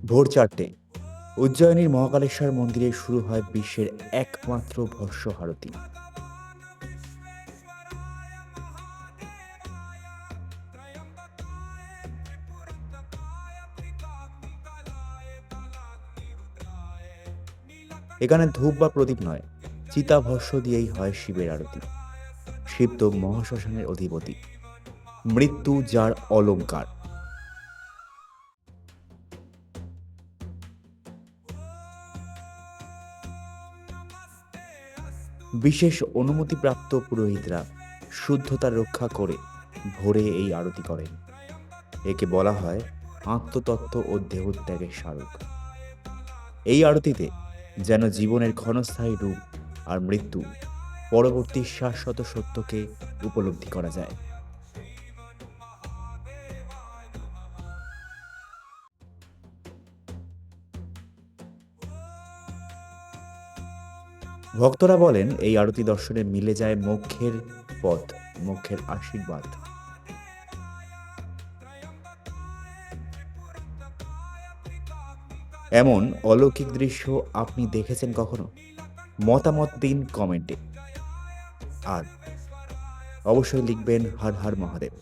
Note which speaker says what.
Speaker 1: ভোর ৪টে উজ্জয়িনীর মহাকালেশ্বর মন্দিরে শুরু হয় বিশ্বের একমাত্র ভস্য আরতি। এখানে ধূপ বা প্রদীপ নয়, চিতাভস্য দিয়েই হয় শিবের আরতি। শিব তো মহাশ্মশানের অধিপতি, মৃত্যু যার অলংকার। বিশেষ অনুমতিপ্রাপ্ত পুরোহিতরা শুদ্ধতা রক্ষা করে ভোরে এই আরতি করেন। একে বলা হয় আত্মতত্ত্ব ও দেহত্যাগের স্মারক। এই আরতিতে যেন জীবনের ক্ষণস্থায়ী রূপ আর মৃত্যু পরবর্তী শাশ্বত সত্যকে উপলব্ধি করা যায়। ভক্তরা বলেন এই আরতি দর্শনে মিলে যায় মোক্ষের পথ, মোক্ষের আশীর্বাদ। এমন অলৌকিক দৃশ্য আপনি দেখেছেন কখনো? মতামত দিন কমেন্টে। আর অবশ্যই লিখবেন হর হর মহাদেব।